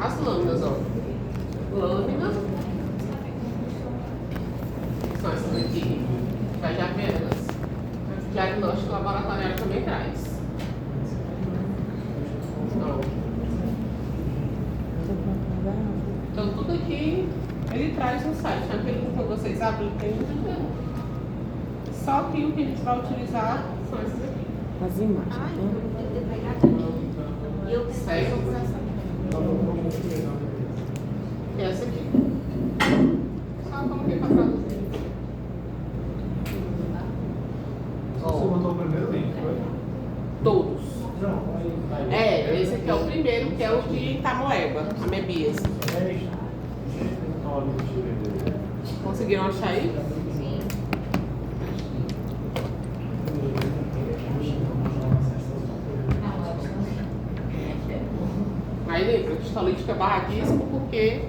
as lâminas, ó. Lâmina. São essas aqui. Vai já ver elas. Diagnóstico laboratorial também traz. Então tudo aqui ele traz no site. Aquele que vocês abrem, tem tudo. Só que o que a gente vai utilizar são essas aqui. As imagens, né? Certo? E essa aqui. Só coloquei para traduzir. Você mandou o primeiro link, foi? Todos. Esse aqui é o primeiro, que é o de Itamoeba, Amebias. Conseguiram achar aí? Sim. Aí lembra, histolítica barra disco, porque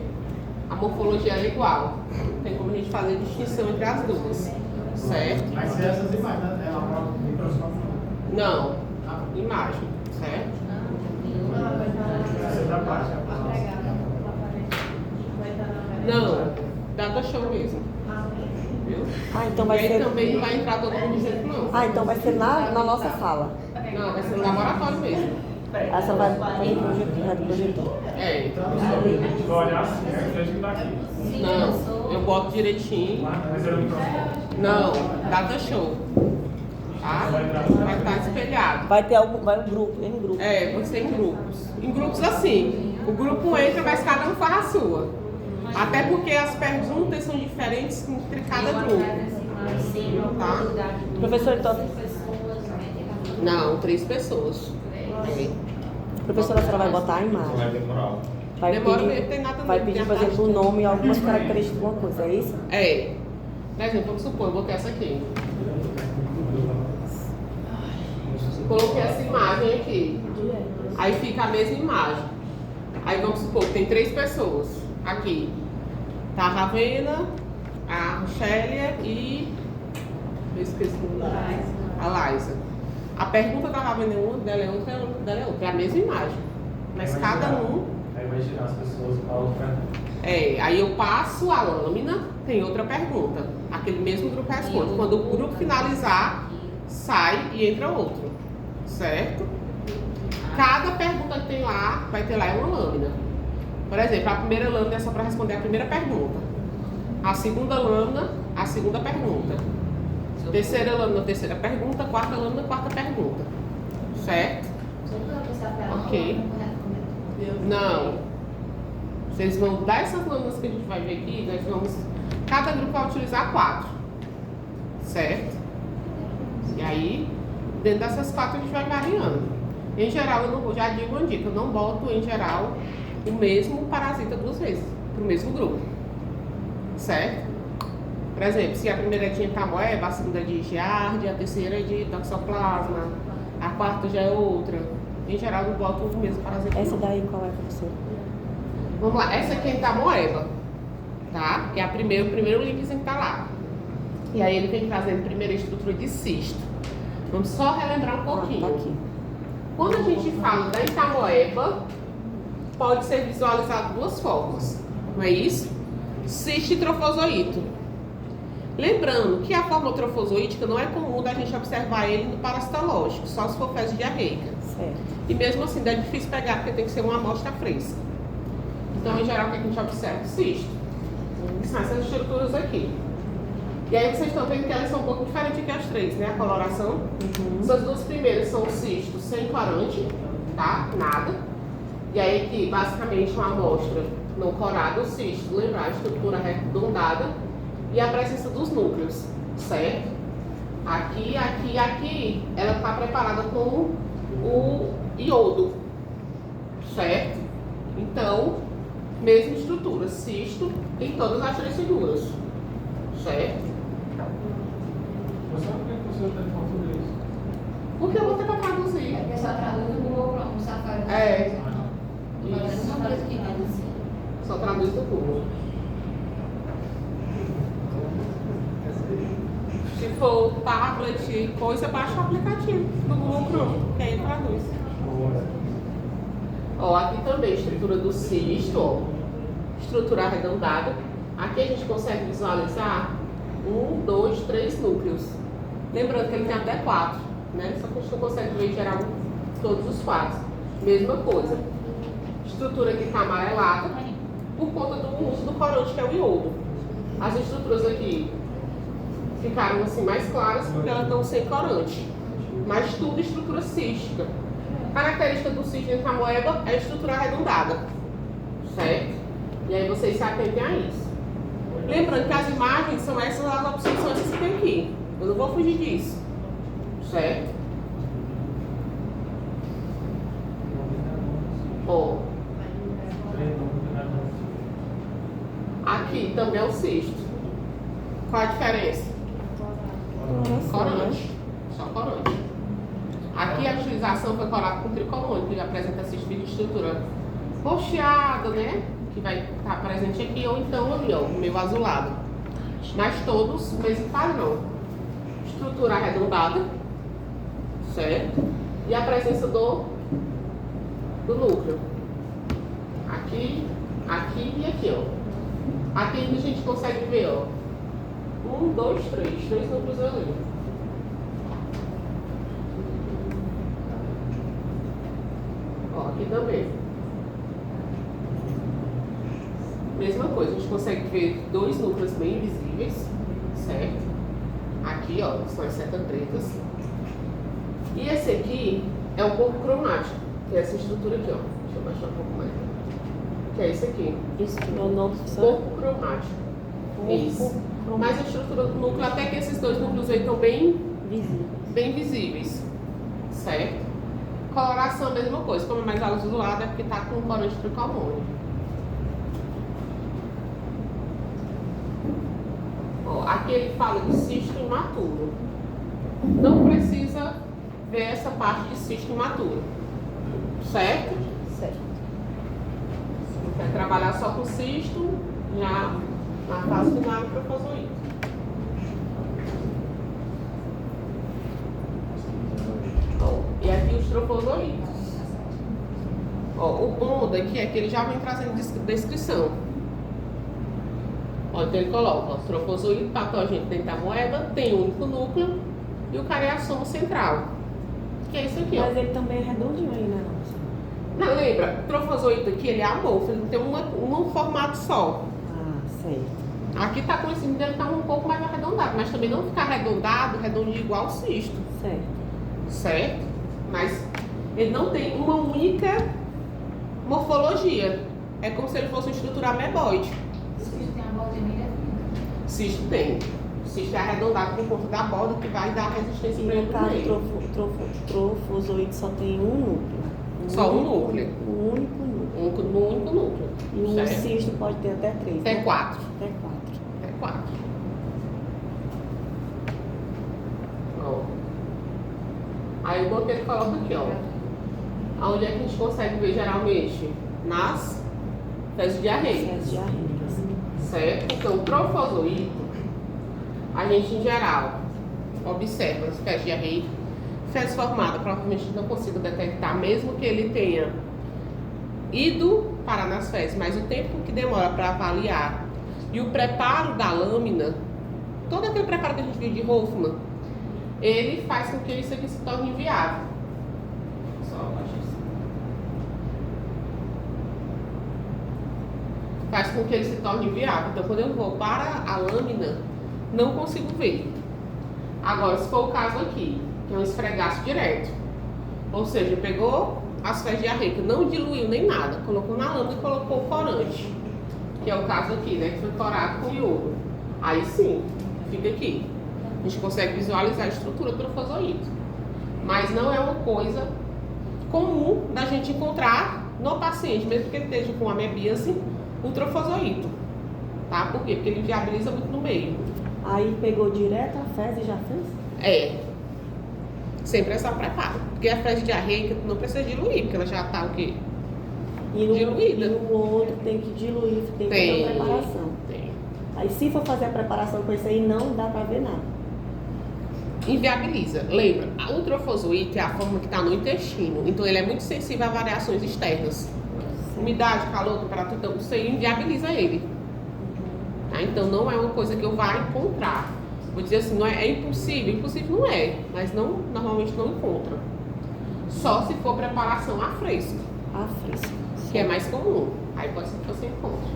a morfologia é igual. Não tem como a gente fazer distinção entre as duas. Certo? Mas se essas imagens, ela prova no microscópio? Não. Imagem. Certo? Essa é da parte. Não. Data show mesmo. Viu? Ah, então E vai aí ser. também não vai entrar todo mundo junto, não. Ah, então vai ser na nossa sala. Não, vai ser no laboratório mesmo. Essa vai pro projetor. É. Vou olhar assim, né? Que a gente tá aqui. Não, eu boto direitinho. Mas era o microscópio. Não, data show. Tá? Vai estar espelhado. Vai ter algum, vai um grupo, em grupo. É, você em grupos. Em grupos assim. O grupo entra, mas cada um faz a sua. Até porque as perguntas são diferentes entre cada grupo. Tá? Professor, então, Não, 3 pessoas. É. professora, a senhora vai botar a imagem. Vai demorar. Vai Demora pedir, mesmo, tem nada vai não, pedir, tem por a exemplo, o parte. nome e algumas características de alguma coisa, é isso? É. Por exemplo, vamos supor, eu botei essa aqui. Coloquei essa imagem aqui. Aí fica a mesma imagem. Aí vamos supor que tem 3 pessoas aqui. Tá a Ravena, a Roxélia e... Eu esqueci o nome. A Laísa. A pergunta da Ravena é uma, dela é outra, dela é outra. É a mesma imagem. Mas Vai cada girar. um... Aí vai girar as pessoas para outra. Aí eu passo a lâmina, tem outra pergunta. Aquele mesmo grupo responde. Quando o grupo finalizar, sai e entra outro. Certo? Cada pergunta que tem lá, vai ter lá uma lâmina. Por exemplo, a primeira lâmina é só para responder a primeira pergunta. A segunda lâmina, a segunda pergunta. Terceira lâmina, terceira pergunta. Quarta lâmina, quarta pergunta. Certo? Ok. Não. Vocês vão dar essas lâminas que a gente vai ver aqui, nós vamos... Cada grupo vai utilizar 4. Certo? E aí, dentro dessas 4 a gente vai variando. Em geral, eu não, já digo uma dica, eu não boto em geral o mesmo parasita 2 vezes, para o mesmo grupo. Certo? Por exemplo, se a primeira é de entamoeba, a segunda é de giardia, a terceira é de toxoplasma, a quarta já é outra. Em geral, eu não boto o mesmo parasita. Essa não. daí qual é, professora? Vamos lá, essa aqui é entamoeba, tá? Que é o primeiro linkzinho que tá lá. E aí ele vem trazendo primeiro a estrutura de cisto. Vamos só relembrar um pouquinho. Tá aqui. Quando a gente fala da entamoeba, pode ser visualizado de 2 formas, não é isso? Cisto e trofozoito. Lembrando que a forma trofozoítica não é comum da gente observar ele no parasitológico, só se for fezes diarreica. Certo. E mesmo assim é difícil pegar, porque tem que ser uma amostra fresca. Então, em geral, o que a gente observa? Cisto. Que são essas estruturas aqui. E aí vocês estão vendo que elas são um pouco diferentes que as 3, né? A coloração. Essas 2 primeiras são cistos sem corante, tá? Nada. E aí aqui, basicamente, uma amostra não corada, o cisto, lembrar, a estrutura arredondada e a presença dos núcleos, certo? Aqui, aqui, aqui, ela está preparada com o iodo, certo? Então, mesma estrutura, cisto em todas as 3 figuras, certo? Você sabe por que você está em português? Porque eu vou ter para traduzir. É porque só traduz no Google Chrome, no Safari. É. Mas não faz aqui, mas assim. Só traduz do Google. Se for tablet, coisa, baixa o aplicativo do Google Chrome, que aí traduz. Ó, aqui também, estrutura do cisto, ó. Estrutura arredondada. Aqui a gente consegue visualizar 1, 2, 3 núcleos. Lembrando que ele tem até 4, né? Só que a gente não consegue ver em geral todos os 4. Mesma coisa. Estrutura aqui está amarelada por conta do uso do corante, que é o iodo. As estruturas aqui ficaram assim mais claras porque elas estão sem corante. Mas tudo estrutura cística. Característica do cisto dentro da moeba é a estrutura arredondada. Certo? E aí vocês se atentem a isso. Lembrando que as imagens são essas, as opções são essas que tem aqui. Eu não vou fugir disso. Certo? Ó. Aqui também é o cisto. Qual a diferença? Corante. Só corante. Aqui a utilização foi colada com tricolônico, que apresenta cisto de estrutura rocheada, né? Que vai estar presente aqui, ou então ali, ó, meio azulado. Mas todos mesmo padrão. Estrutura arredondada, certo? E a presença do núcleo. Aqui, aqui e aqui, ó. Aqui a gente consegue ver, ó. 1, 2, 3 núcleos ali. Ó, aqui também. Mesma coisa, a gente consegue ver 2 núcleos bem visíveis, certo? Aqui, ó, são as setas pretas. E esse aqui é o corpo cromático, que é essa estrutura aqui, ó. Deixa eu baixar um pouco mais. Que é esse aqui. Isso que é o nome, professor? Corpo cromático. Isso. Mas a estrutura do núcleo, até que esses 2 núcleos aí estão bem visíveis, certo? Coloração, a mesma coisa. Como é mais azulado, é porque está com corante tricolônico. Ó, aqui ele fala de cisto imaturo. Não precisa ver essa parte de cisto imaturo, certo? Certo. Quer trabalhar só com cisto, já na fase final do trofozoito. E aqui os trofozoitos. Ó, o bom daqui é que ele já vem trazendo descrição. Ó, então ele coloca, ó, trofozoito patogênico dentro da moeba, tem um único núcleo e o careassomo central. Que é isso aqui, ó. Mas ele também é redondinho aí, né? Não, lembra, o trofozoito aqui, ele é amorfo, ele tem um formato só. Ah, certo. Aqui tá com esse dele tá um pouco mais arredondado, mas também não ficar arredondado, redondinho igual o cisto. Certo. Certo? Mas ele não tem uma única morfologia. É como se ele fosse uma estrutura ameboide. Cisto tem a borda negra. Cisto tem. Cisto é arredondado por conta da borda que vai dar resistência E para no ele caso, meio. trofozoito só tem um núcleo. Só um núcleo. Um único núcleo. Um único núcleo. E um certo? cisto pode ter até 3. Até 4. Até 4. Até 4. Ó. Aí o boteiro coloca aqui, ó. Onde é que a gente consegue ver geralmente? Nas fezes diarreicas. Fezes diarreicas. Certo? Então, o trofozoito, a gente em geral observa as fezes diarreicas. Fezes formadas, provavelmente a gente não consiga detectar, mesmo que ele tenha ido parar nas fezes, mas o tempo que demora para avaliar e o preparo da lâmina, todo aquele preparo que a gente viu de Hoffman, ele faz com que isso aqui se torne inviável. Só abaixar isso. Faz com que ele se torne inviável. Então, quando eu vou para a lâmina, não consigo ver. Agora, se for o caso aqui, que é um esfregaço direto, ou seja, pegou as fezes diarreicas, não diluiu nem nada, colocou na lâmina e colocou o corante, que é o caso aqui, né, que foi corado com iodo. Aí sim, fica aqui. A gente consegue visualizar a estrutura do trofozoito. Mas não é uma coisa comum da gente encontrar no paciente, mesmo que ele esteja com amebíase, o trofozoito. Tá? Por quê? Porque ele viabiliza muito no meio. Aí pegou direto a fezes e já fez? É. Sempre essa preparo. Porque a fezes diarreica não precisa diluir, porque ela já tá o quê? Diluída. E no outro tem que diluir, tem que fazer a preparação. Tem. Aí se for fazer a preparação com isso aí, não dá pra ver nada. inviabiliza. Lembra, o trofozoito é a forma que está no intestino, então ele é muito sensível a variações externas. Umidade, calor, temperatura, então isso aí inviabiliza ele. Tá? Então não é uma coisa que eu vá encontrar. Vou dizer assim, não é impossível, impossível não é, mas não, normalmente não encontra. Só se for preparação a fresco, A fresca. que é mais comum. Aí pode ser que você encontre.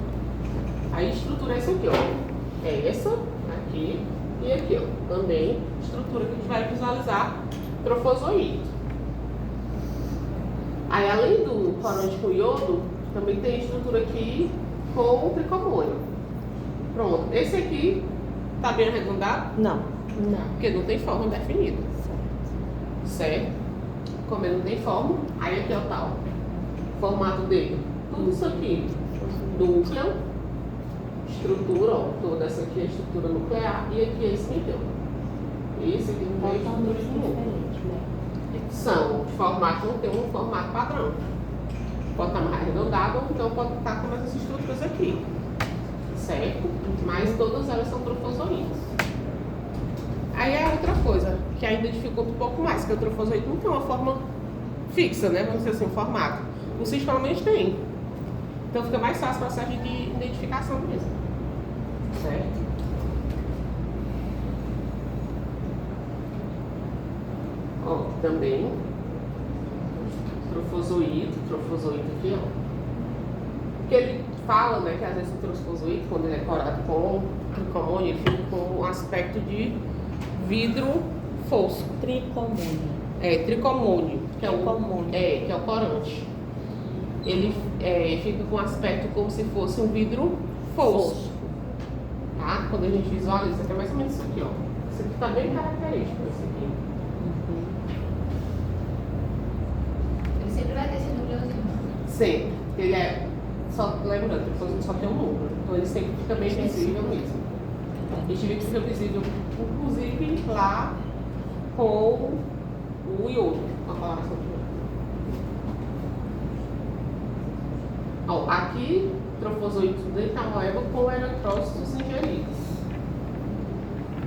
Aí a estrutura é essa aqui, ó. É essa, aqui e aqui, ó. Também estrutura que a gente vai visualizar trofozoito. Aí além do corante com iodo, também tem estrutura aqui com tricomônio. Pronto. Esse aqui tá bem arredondado, Não. Não. porque não tem forma definida. Certo? Como ele não tem forma, aí aqui é o tal. Formato dele. Tudo isso aqui. Núcleo. Estrutura, ó. Toda essa aqui é a estrutura nuclear. E aqui é esse nível. Esse aqui não tem estrutura Totalmente de núcleo. diferente, né? São de formato, não tem um formato padrão. Pode estar mais arredondado ou então pode estar com essas estruturas aqui. Certo? Mas todas elas são trofozoítas. Aí é outra coisa que ainda dificulta um pouco mais, que o trofozoito não tem uma forma fixa, né? Vamos dizer assim, um formato. O cisto pelo menos tem. Então fica mais fácil o processo de identificação mesmo. Certo? Ó, também trofozoito aqui, ó. Porque ele fala, né, que às vezes o trofozoito, quando ele é corado com tricomônio, ele fica com um aspecto de vidro fosco. Tricomônio. Tricomônio, que é o Tricomônio. que é o corante. Ele fica com um aspecto como se fosse um vidro fosco. Tá? Quando a gente visualiza, é mais ou menos isso aqui, ó. Isso aqui tá bem característico, esse aqui. Ele sempre vai ter esse núcleozinho. Sempre. Ele é, só lembrando, depois só tem um núcleo. Então ele sempre fica bem visível mesmo. A gente vê que fica visível, inclusive, lá com o iodo, com a coloração de iodo. Ó, aqui, trofozoito dentamoeba com eritrócitos ingeridos.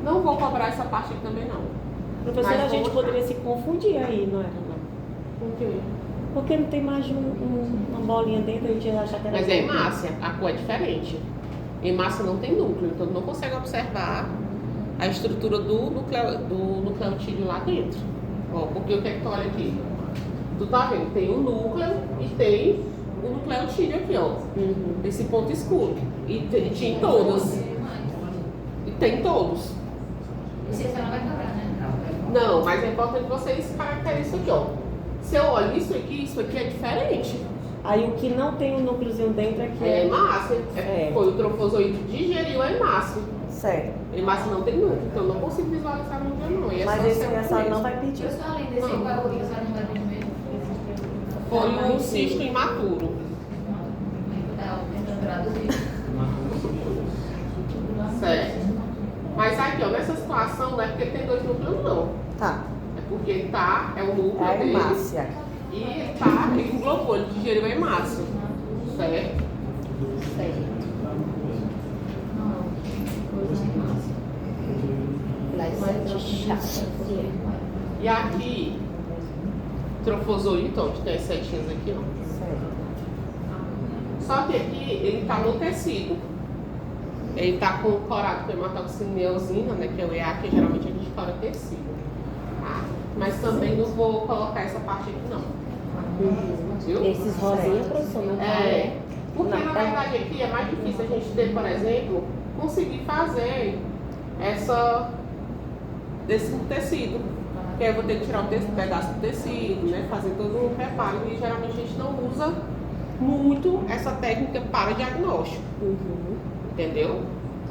Não vou cobrar essa parte aqui também, não. Professora, Mas a gente vou- poderia se confundir aí, não era? Não? Por quê? Porque não tem mais uma bolinha dentro, a gente ia achar que era. Mas é hemácia, a cor é diferente. Hemácia não tem núcleo, então não consegue observar a estrutura do nucleotídeo lá dentro. Ó, porque o que é que tu olha aqui? Tu tá vendo? Tem um núcleo e tem o nucleotídeo aqui, ó. Uhum. Esse ponto escuro. E tinha em todas. E tem em todos. Esse você não vai cobrar, né? Não, mas é importante vocês caracterizarem isso aqui, ó. Se eu olho isso aqui é diferente. Aí o que não tem o núcleozinho dentro é que É hemácia. É. Foi o trofozoito digeriu a hemácia. Certo. Hemácia não tem núcleo, então eu não consigo visualizar no núcleo, não. E é Mas só esse ser a um senhora mesmo. não vai pedir. Eu só além desse, Não. qual é o que a senhora não vai pedir mesmo? Foi um cisto imaturo. Tá tentando traduzir. Certo. Mas aqui, ó, nessa situação não é porque tem dois núcleos, não. Tá. É porque ele tá, é o núcleo A dele. hemácia. E ele tá, ele englobou, ele digeriu a hemácia. Certo? Certo. E aqui, trofozoito, ó, que tem as setinhas aqui, ó. Certo. Só que aqui ele tá no tecido. Ele tá com corado com hematoxineosina, né? Que é o EA, que geralmente a gente cora tecido. Tá? Mas também não vou colocar essa parte aqui, não. Viu? Esses rosinha, professor, não É, porque Não, na tá. verdade aqui é mais difícil a gente ter, por exemplo, conseguir fazer desse tecido. Porque aí eu vou ter que tirar um pedaço do tecido, né? Fazer todo um preparo. E geralmente a gente não usa muito essa técnica para diagnóstico. Uhum. Entendeu?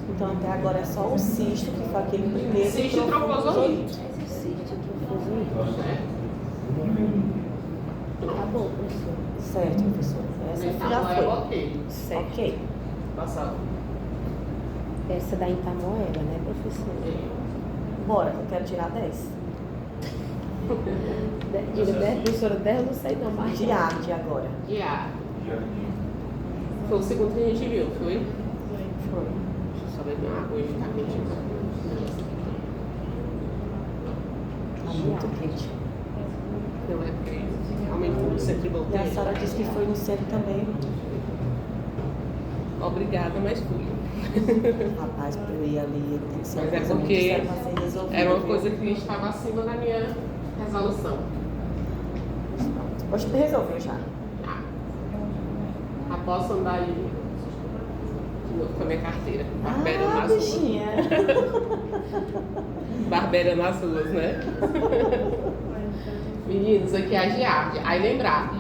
Então até agora é só o cisto, que foi aquele primeiro. Cisto e trofozoito. Cisto e trofozoito. Certo? Tá bom, professor. Certo, professor. Essa Então, já é foi. ok. Certo. Ok. Passar. Essa da Itamoeba, né, professor? Bora, que eu quero tirar 10. Diga 10, professora, 10 eu não sei não, mas De arte agora. Yeah. Foi o segundo que a gente viu, foi? Foi. Deixa eu só beber uma água e ficar quentinho. muito quente. Não é porque realmente no centro de E a senhora disse que foi no centro também. Obrigada, mas fui. Rapaz, pra eu ir ali, tem que ser uma Mas é coisa muito porque séria pra ser resolvida. era uma viu? coisa que estava acima da minha resolução. Hoje resolveu já. Posso andar aí de novo com a minha carteira. Barbeira nas ruas. bichinha. Barbeira nas ruas, né? Meninos, aqui é a giardia. Aí lembrar,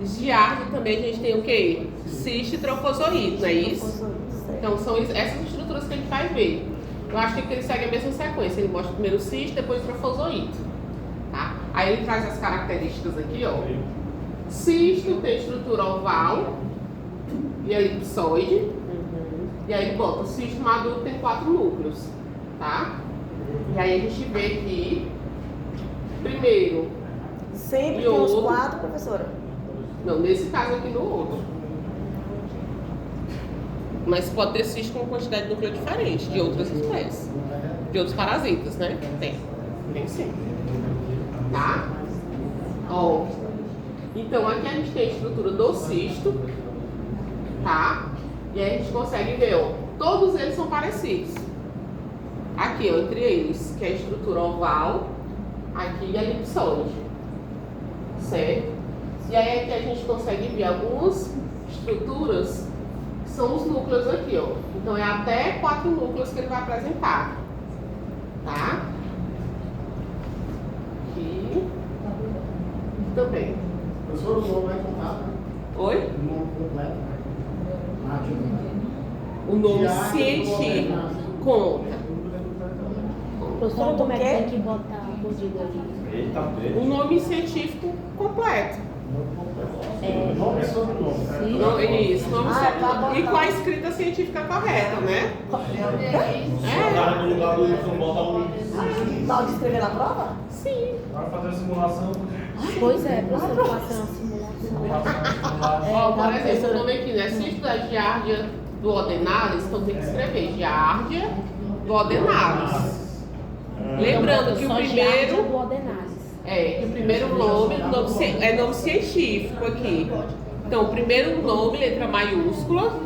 giardia também a gente tem o quê? Cisto e trofozoíde, não é isso? Então são essas estruturas que a gente vai ver. Eu acho que ele segue a mesma sequência. Ele mostra primeiro o cisto, depois o trofozoíde. Tá? Aí ele traz as características aqui, ó. Cisto tem estrutura oval e elipsoide. E aí ele bota o cisto maduro tem 4 núcleos, tá? E aí a gente vê que primeiro Sempre e tem os outro. 4, professora? Não, nesse caso aqui no outro. Mas pode ter cisto com quantidade de núcleo diferente de outras espécies, de outros parasitas, né? Tem sim. Tá? Ó. Então aqui a gente tem a estrutura do cisto, tá? E aí a gente consegue ver, ó, todos eles são parecidos. Aqui, ó, entre eles, que é a estrutura oval, aqui a elipsoide, certo? E aí aqui a gente consegue ver algumas estruturas que são os núcleos aqui, ó. Então é até 4 núcleos que ele vai apresentar, tá? Aqui também. Professor, o nome é contado? Oi? O nome completo? O nome científico conta. Professora, Como é que quê? tem que botar o código ali? O nome científico completo. Nome e sobrenome. Não, isso, nome tá e com a escrita científica correta, né? Cara, no lugar do Y, bota um. Na hora de escrever na prova? Sim. Vai fazer a simulação. Pois é, professor, fazer uma simulação. Ó, por exemplo, o nome aqui, né? Cisto da giardia duodenalis, então tem que escrever giardia duodenalis. Lembrando que o primeiro do Adenalis. que o primeiro nome é nome científico aqui. Então, o primeiro nome, letra maiúscula,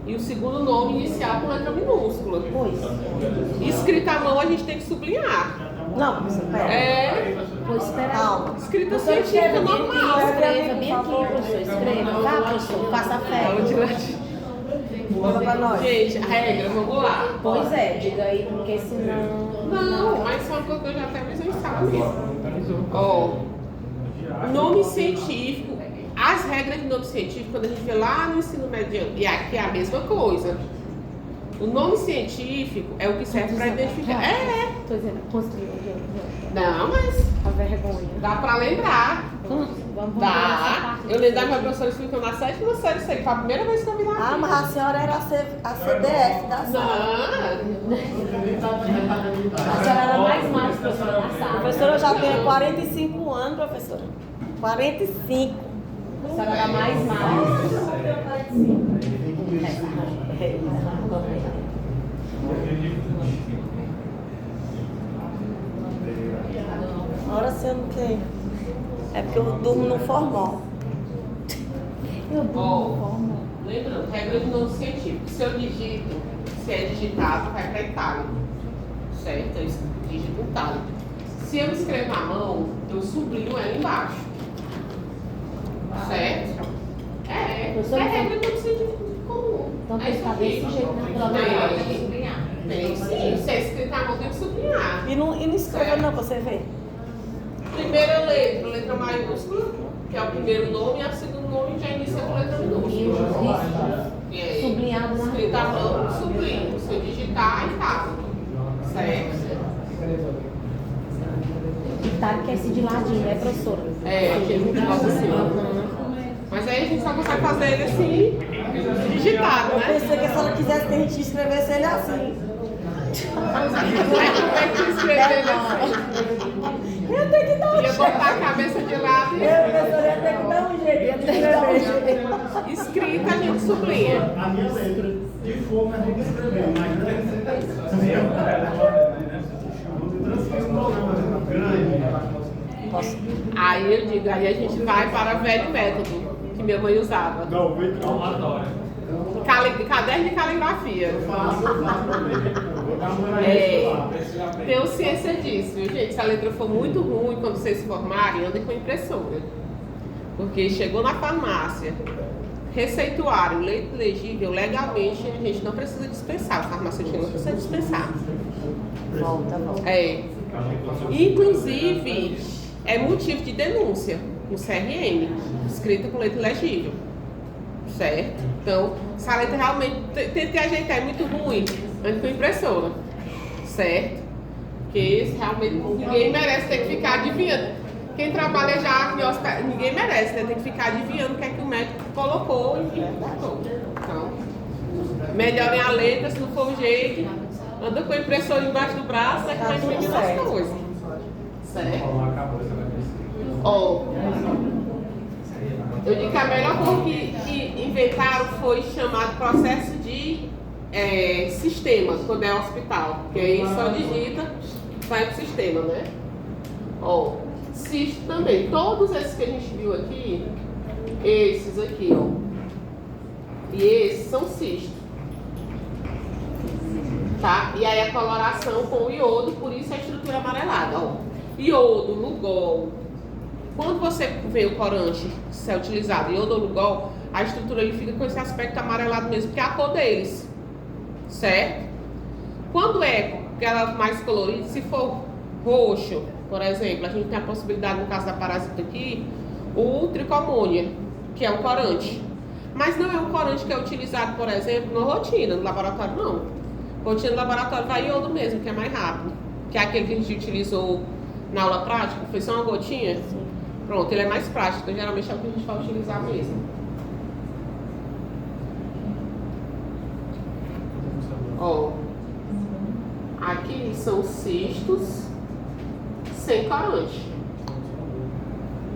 e o segundo nome inicial com letra minúscula. Pois. Escrita à mão a gente tem que sublinhar. Não, professora, pera. Pois espera aí. Calma. Escrita Professor, científica escreva bem normal. aqui, escreva bem aqui, professor. Escreva, tá, professor? Faça a fé. Conta pra nós. Gente, a regra, vamos lá. Pois é, diga aí, porque senão... Não, mas só que eu já até avisei em sala mesmo. Ó, nome científico, as regras de nome científico, quando a gente vê lá no ensino médio, e aqui é a mesma coisa. O nome científico é o que serve para identificar. Tô dizendo, construiu. Não, mas A vergonha. dá para lembrar. Vamos Dá. Eu lembro da minha professora explicando na 7ª série, isso aí foi a primeira vez que eu vi na vida. Ah, mas a senhora era a CDF da sala. Não. A senhora era mais professora da sala. Professora, eu já tenho 45 anos, professora. 45. A senhora era mais. Agora você não tem. É porque eu durmo no formal. Eu Ó, lembrando, regra de nome científico. Se eu digito, se é digitado, vai para itálico. Certo? Eu digito itálico. Se eu escrevo à mão, eu sublinho ela embaixo. Certo? É regra de nome científico comum. Então É tem que isso ficar desse mesmo. jeito na prova. Tem sim. Se é escrito à mão, tem que sublinhar. E não escreva não, pra você ver. Primeira letra maiúscula, que é o primeiro nome, e o segundo nome já inicia com letra minúscula. E aí, Sublinhado na escrita à mão, sublinho. Se eu digitar, itálico. Certo? Itálico é esse de ladinho, né, professora? Aquele que bota assim. Mas aí a gente só consegue fazer ele assim, digitado, Eu né? pensei que a senhora quisesse que a gente escrevesse ele assim. Aí como é que escrever ele assim? Eu tenho que dar um Ia jeito. botar a cabeça de lado Professora, ia ter que dar um jeito. e escrita a gente sublinha. A minha letra de forma é tem que escrever, mas não tem que ser grande. Posso? Aí eu digo, aí a gente vai para o velho método que minha mãe usava. Não, vem Palmatória. Caderno de caligrafia. Tenho ciência disso, viu, gente? Se a letra for muito ruim, quando vocês se formarem, andem com impressora. Porque chegou na farmácia, receituário, letra legível, legalmente a gente não precisa dispensar. O farmacêutico não precisa dispensar. Volta. É. Inclusive, é motivo de denúncia no CRM, escrita com letra legível. Certo? Então, se a letra realmente tentei ajeitar, é muito ruim, ande com impressora. Certo? Porque realmente ninguém merece ter que ficar adivinhando. Quem trabalha já em hospital, ninguém merece, né? Tem que ficar adivinhando o que é que o médico colocou e botou. Então, melhorem a letra, se não for o jeito, anda com a impressora embaixo do braço, é que vai entender as coisas. Certo? Ó, eu digo que a melhor coisa que inventaram foi chamado processo de sistema, quando é hospital. Que aí só digita, vai pro sistema, né? Ó, cisto também. Todos esses que a gente viu aqui, esses aqui, ó. E esses são cistos. Tá? E aí a coloração com o iodo, por isso a estrutura amarelada, ó. Iodo, Lugol. Quando você vê o corante ser utilizado, iodo ou Lugol, a estrutura ele fica com esse aspecto amarelado mesmo, porque é a cor deles. Certo? Quando é aquela mais colorida, se for roxo, por exemplo, a gente tem a possibilidade, no caso da parasita aqui, o tricomônia, que é um corante. Mas não é um corante que é utilizado, por exemplo, na rotina, no laboratório, não. Rotina do laboratório vai iodo mesmo, que é mais rápido. Que é aquele que a gente utilizou na aula prática, foi só uma gotinha. Sim. Pronto, ele é mais prático, então geralmente é o que a gente vai utilizar mesmo. Ó, aqui são cistos sem corante.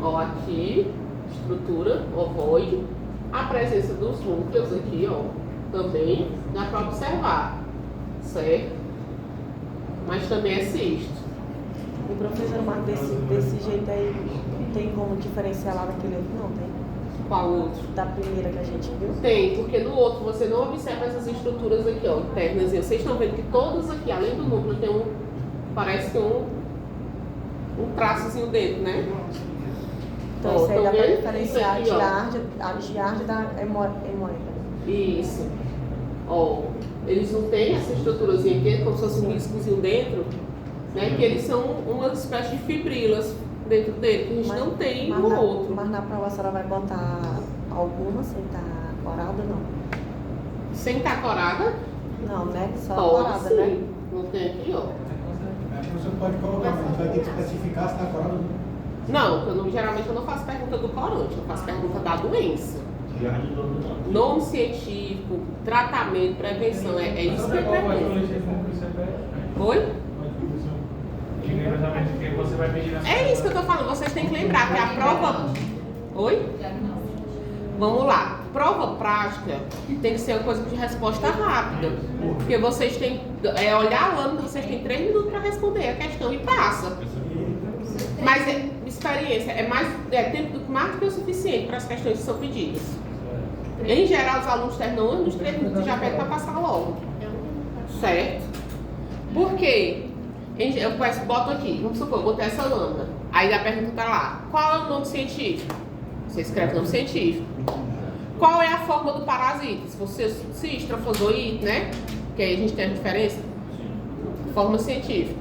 Ó, aqui, estrutura ovoide, a presença dos núcleos aqui, ó, também dá para observar, certo? Mas também é cisto. O professor, mas desse jeito aí, tem como diferenciar lá daquele outro? Não, tem? Qual outro? Da primeira que a gente viu? Tem, porque no outro você não observa essas estruturas aqui, ó, internas. Vocês estão vendo que todas aqui, além do núcleo, tem parece que um traçozinho dentro, né? Então Ó, isso aí tão dá pra vendo? diferenciar Isso aqui, a giardia da hemoeda. Isso. Ó, eles não têm essa estruturazinha aqui, como se fosse um riscozinho dentro, né? Que eles são uma espécie de fibrilas dentro dele, que a gente não tem no outro. Mas na prova a senhora vai botar alguma sem estar corada, não? Sem estar corada? Não, né? Só Pode corada, sim. né? Não tem aqui, ó. Você pode colocar, mas vai ter que especificar se está corada ou não. Geralmente eu não faço pergunta do corante, eu faço pergunta da doença. Nome científico, tratamento, prevenção, é isso que eu pergunto. Oi? É isso que eu tô falando, vocês têm que lembrar que a prova... Oi? Vamos lá. Prova prática tem que ser uma coisa de resposta rápida. Porque vocês têm... olhar o ano, vocês têm 3 minutos para responder a questão e passa. Mas experiência é tempo mais do que o suficiente para as questões que são pedidas. Em geral, os alunos terminam nos 3 minutos e já pedem para passar logo. Certo? Por quê? Eu boto aqui, vamos supor, eu botei essa lâmina. Aí a pergunta tá lá. Qual é o nome científico? Você escreve o nome científico. Qual é a forma do parasita? Se você cistofozoite, né? Que aí a gente tem a diferença. Forma científica.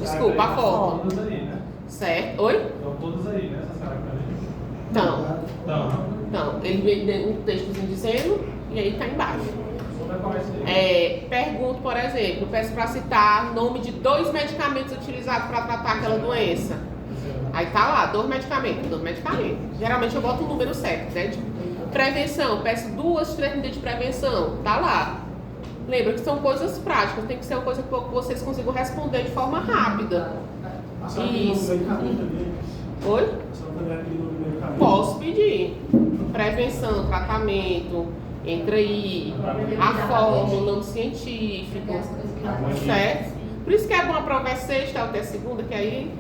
Desculpa, a forma. Todos aí, né? Certo? Oi? Estão todos aí, né? Essa senhora Não. Não. Ele vem um textozinho dizendo e aí tá embaixo. Pergunto, por exemplo, peço para citar nome de 2 medicamentos utilizados para tratar aquela doença. Aí tá lá, 2 medicamentos. Geralmente eu boto o número certo, né? Prevenção, peço 2, 3 medidas de prevenção. Tá lá. Lembra que são coisas práticas, tem que ser uma coisa que vocês consigam responder de forma rápida. Isso. Oi? Posso pedir. Prevenção, tratamento, entra aí, a forma, o nome científico, certo? Por isso que é bom a prova é sexta, até segunda, que aí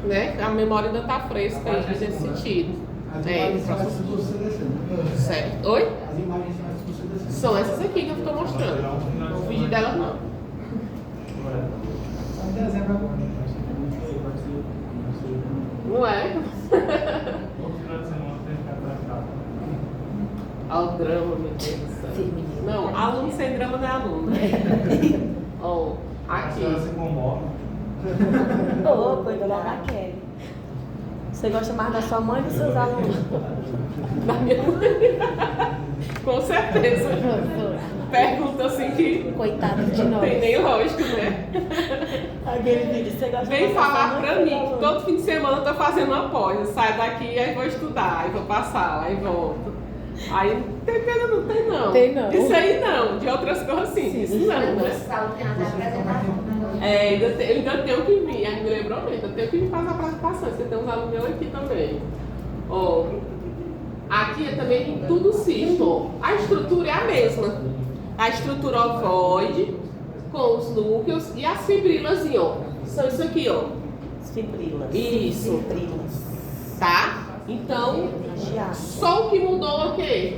né? A memória ainda tá fresca aí nesse sentido. As É, imagens são essas que você descendo. certo. Oi? As imagens são essas que você descendo. São essas aqui que eu estou mostrando. Não vou fugir delas não. Só em dezembro agora. Não é? Outro final de semana tem que ficar trancado. Olha o drama, meu Deus do céu. Não, aluno sem drama não é aluno. Ó, A senhora se aqui. comove. Ô, cuida logo da Kelly. Você gosta mais da sua mãe ou dos seus alunos? Da minha mãe. Com certeza. Pergunta assim que Coitado de não nós. tem nem lógico, né? Aquele vídeo, você gosta Vem mais da sua falar mãe pra ou dos mim que alunos? todo fim de semana eu tô fazendo uma pós. Eu saio daqui, aí vou estudar, aí vou passar, aí volto. Aí não tem pena, não tem não. Tem não. Isso aí não, de outras coisas sim. Isso não, né? Saúde tem até apresentação. É, eu ainda tenho que vir, aí me lembrou mesmo, eu tenho que vir fazer a apresentação, você tem uns alunos meus aqui também. Ó, aqui também tem tudo cisto, ó. A estrutura é a mesma. A estrutura ovoide, com os núcleos e as fibrilas, ó. São isso aqui, ó. Fibrilas. Isso. Fibrilas. Tá? Então, Já. só o que mudou aqui?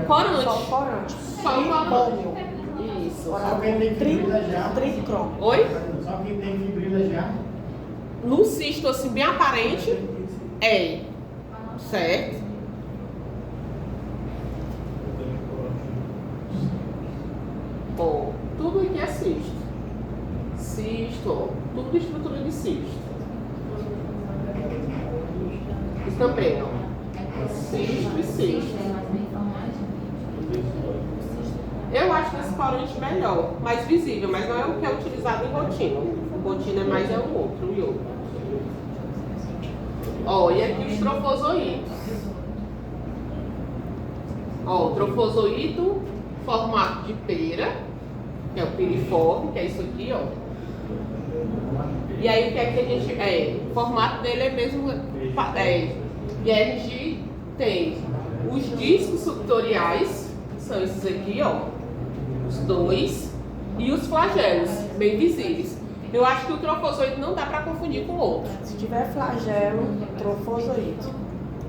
Corante. Só o corante. Só o corante. Tricômio. Isso. Só quem tem fibrila já. Tricrom. Oi? Só quem tem fibrila já. No cisto, assim, bem aparente, é. Certo? Ó, tudo aqui é cisto. Cisto, ó. Tudo estrutura de cisto. Isso também, ó. Cisto e cisto. Eu acho esse corante melhor, mais visível, mas não é o que é utilizado em rotina. O rotina é mais o outro, o iodo. Ó, e aqui os trofozoítos. Ó, o trofozoito, formato de pera, que é o piriforme, que é isso aqui, ó. E aí o que é que a gente. O formato dele é mesmo. E aí a gente tem os discos subtoriais, que são esses aqui, ó. Os dois. E os flagelos, bem visíveis. Eu acho que o trofozoito não dá pra confundir com o outro. Se tiver flagelo, trofozoito.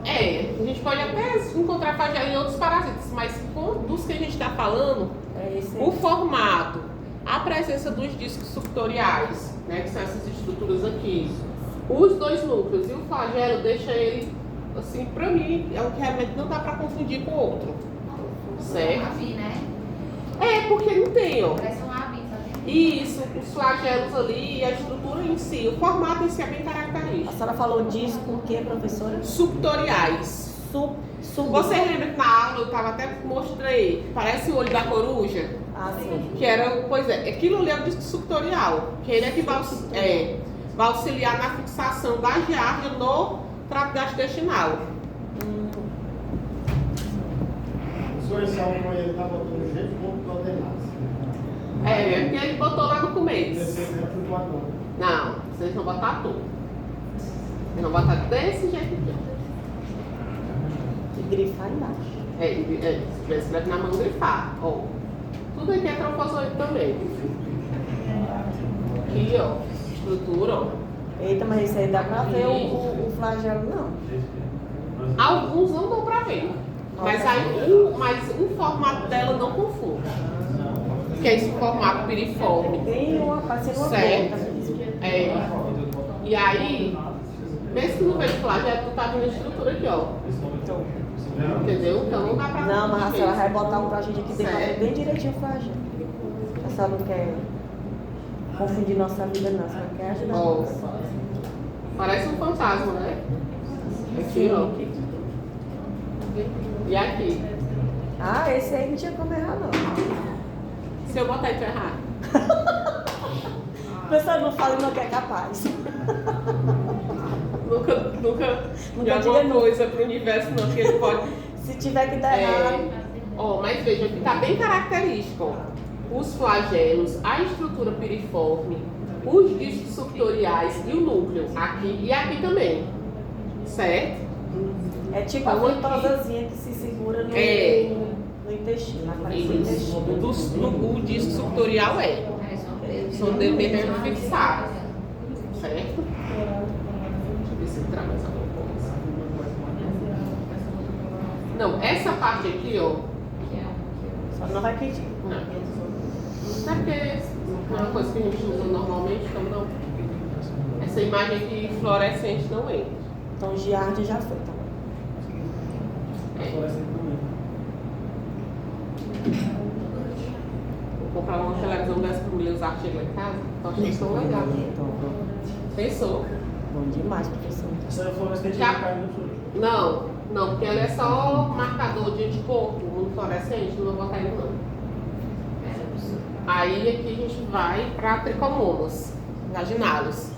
A gente pode até encontrar flagelo em outros parasitas, mas dos que a gente está falando, É esse o aí. formato, a presença dos discos subtoriais, né, que são essas estruturas aqui, os dois núcleos e o flagelo deixa ele, assim, pra mim, é o que realmente não dá pra confundir com o outro. Certo? Avi, né? É, porque não tem, ó. Parece um avi, sabe? Isso, os flagelos ali, a estrutura em si, o formato em si é bem A característico. senhora falou disco, o que, professora? Subtoriais. Sub. Você lembra que na aula eu até mostrei, parece o olho da coruja? Ah, sim. Que era, pois é, aquilo ali é o disco subtorial, que ele é que vai auxiliar na fixação da giardia no trato gastrointestinal. O senhor salvou ele, tá botando do jeito como coordenados. É porque ele botou lá no começo. Esse é tudo voador. Não, vocês vão botar tudo. Vocês vão botar desse jeito aqui. E grifar embaixo. Se tivesse escreve na mão, grifar. Ó. Tudo aqui é trofozoito também. Aqui, ó. Estrutura, ó. Eita, mas isso aí dá pra ver o flagelo, não. Alguns não dão pra ver. Mas o formato dela não confunde. Que é esse formato piriforme. Tem uma, parecendo uma Certo. ponta. E aí, mesmo que não veja flagelo, tu tá vendo a estrutura aqui, ó. Entendeu? Então não dá pra Não, mas a confundir. senhora vai botar um pra gente aqui dentro, Certo. bem direitinho o flagelo. A senhora não quer confundir nossa vida, não. A senhora quer ajudar. Ó, parece um fantasma, né? Aqui, ó. E aqui. Ah, esse aí não tinha como errar, não. Se eu botar isso errado. A pessoa não fala não que é capaz. Nunca Nunca alguma diga nunca. coisa pro universo, não, porque ele pode. Se tiver que dar errado. Ó, mas veja, aqui tá bem característico, ó. Os flagelos, a estrutura piriforme, os discos subtoriais e o núcleo. Aqui e aqui também. Certo? É tipo a Então, aqui- ventosazinha que se segura no, no intestino, na parede do Isso. intestino. O disco subtorial é. Parece uma presa. São dele mesmo fixado. certo? Deixa eu ver se entrar mais alguma coisa. Não, essa parte aqui, ó. Só não vai pedir. Não. Não é porque não é uma coisa que a gente usa normalmente, então não. Essa imagem aqui fluorescente não entra. Então, giardia já foi, tá? Vou comprar uma televisão dessa para meus artigos lá em casa. Tô achando tão legal. Pensou? Bom demais, professor. Essa fluorescente Já- cai no fluorescente. Não, porque ela é só marcador de anticorpo, no fluorescente, não vou botar ele não. Aí aqui a gente vai para tricomonas vaginalis.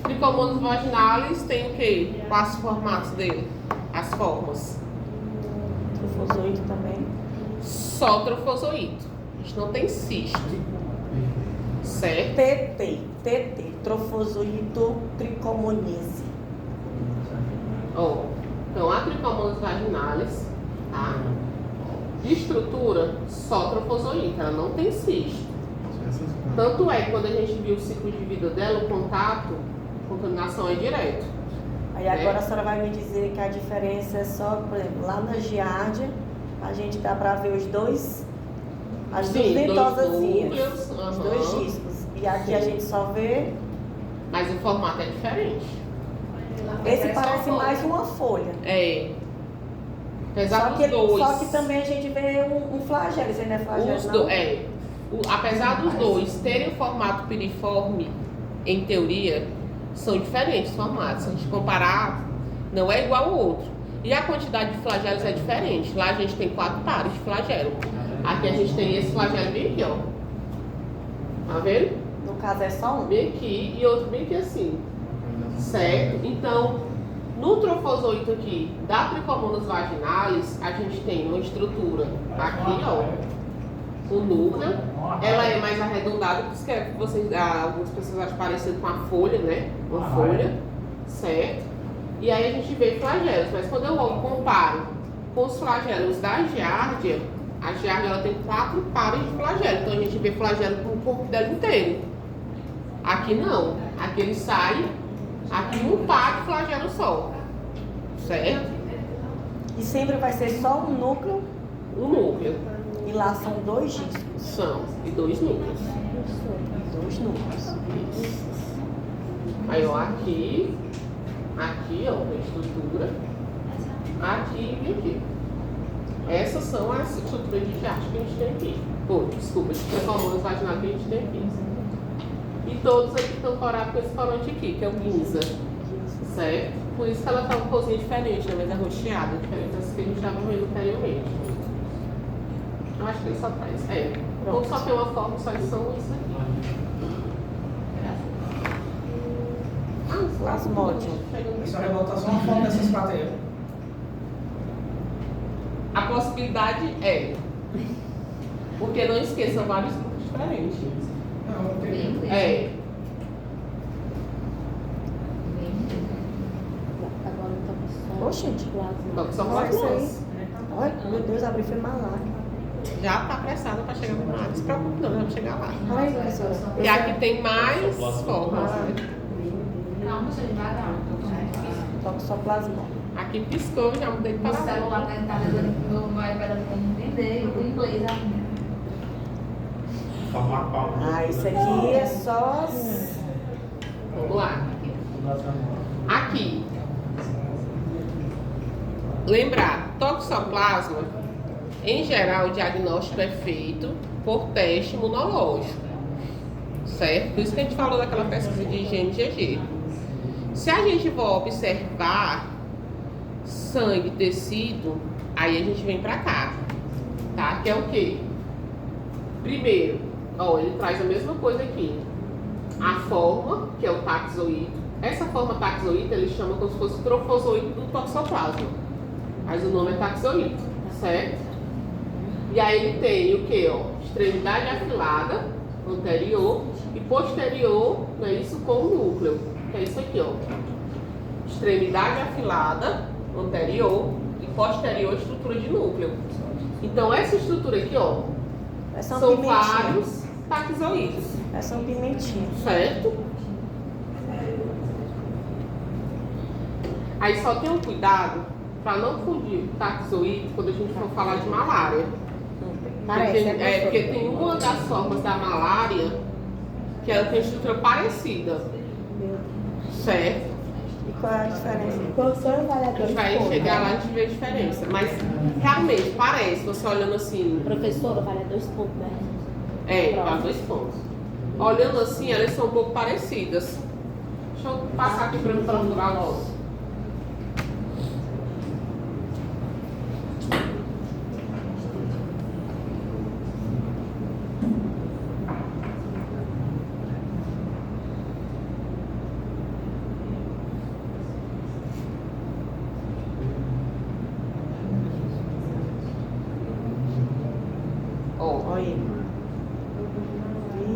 Tricomonas vaginalis tem o quê? Quais os formatos dele? As formas. Trofozoide também. Só trofozoito. A gente não tem cisto. Certo? TT, trofozoito tricomonese. Ó, então a tricomonas vaginalis, tá? De estrutura, só trofozoita, ela não tem cisto. Tanto é que quando a gente viu o ciclo de vida dela, o contato, a contaminação é direto. Aí agora a senhora vai me dizer que a diferença é só, por exemplo, lá na giardia, a gente dá pra ver os dois, as duas Sim, dois ventosazinhas, núcleos, os aham. dois discos. E aqui a gente só vê, Mas o formato é diferente. esse parece mais uma folha. É. Apesar Só dos que, dois. só que também a gente vê um flagelo, isso aí não é flagelo Os não? apesar dos dois terem o formato piriforme, em teoria, são diferentes formatos. Se a gente comparar, não é igual ao outro. E a quantidade de flagelos é diferente. Lá a gente tem 4 pares de flagelo. Aqui a gente tem esse flagelo bem aqui, ó. Tá vendo? No caso é só um. Bem aqui e outro bem aqui assim. Certo? Então, no trofozoito aqui da tricomonas vaginalis, a gente tem uma estrutura aqui, ó. O núcleo, ela é mais arredondada, por isso que algumas pessoas acham parecido com a folha, né? Uma folha, certo? E aí a gente vê flagelos, mas quando eu comparo com os flagelos da giardia, a giardia ela tem 4 pares de flagelo, então a gente vê flagelo com o corpo dela inteiro. Aqui não, aqui ele sai, aqui um par de flagelo só, certo? E sempre vai ser só um núcleo O núcleo e lá são 2 discos. são e 2 núcleos. 2 núcleos. Aí, ó, aqui, ó, a estrutura, aqui e aqui. Essas são as estruturas de giardia que a gente tem aqui. Desculpa, de tricomonas vaginais que a gente tem aqui. E todos aqui estão corados com esse corante aqui, que é o guinza, certo? Por isso que ela tá uma coisinha diferente, né? Mas é rocheada, diferente das que a gente estava vendo anteriormente. Eu acho que ele só traz. Ou só tem uma forma, só eles são isso aqui. Plasmódio. A senhora vai botar só uma foto dessas 4 aí. A possibilidade é. Porque não esqueçam vários grupos diferentes. Não, não tem. É. Agora eu tô com Oxente. Então, são Olha isso plasmos. Olha, meu Deus, abri foi malaca. Já tá apressada para chegar no mar. Não se preocupe, não, vamos chegar lá. Olha, professora. E aqui tem mais formas. Né? Calma, deixa eu devagar. Toxoplasmose. Aqui piscou, já mudei de O palavra. celular tá encarregando aqui, meu iPad não entender, o inglês ainda. Formar pau. Ah, isso aqui é só. Vamos lá. Aqui. Lembrar, toxoplasma, em geral, o diagnóstico é feito por teste imunológico. Certo? Por isso que a gente falou daquela pesquisa de IgM-IgG. Se a gente for observar sangue, tecido, aí a gente vem pra cá. Tá? Que é o quê? Primeiro, ó, ele traz a mesma coisa aqui. A forma, que é o taxoído. Essa forma taxoído, ele chama como se fosse trofozoído do toxoplasma. Mas o nome é taxoído, certo? E aí ele tem o que, ó? Extremidade afilada, anterior, e posterior, não é isso? Com o núcleo, que é isso aqui, ó. Extremidade afilada, anterior, e posterior, estrutura de núcleo. Então essa estrutura aqui, ó, são vários taxoídos, Essa é um pimentinho. certo? Aí só tem um cuidado para não confundir o taxoide quando a gente for falar de malária. Parece, Porque tem uma das formas da malária que ela tem estrutura parecida, certo? E qual é a diferença? Professor, vale a A gente vai chegar lá e a gente vê a diferença. Mas realmente parece, você olhando assim, Professora, vale a 2 pontos, né? para 2 pontos. Olhando assim, elas são um pouco parecidas. Deixa eu passar aqui para procurar logo. Olha aí.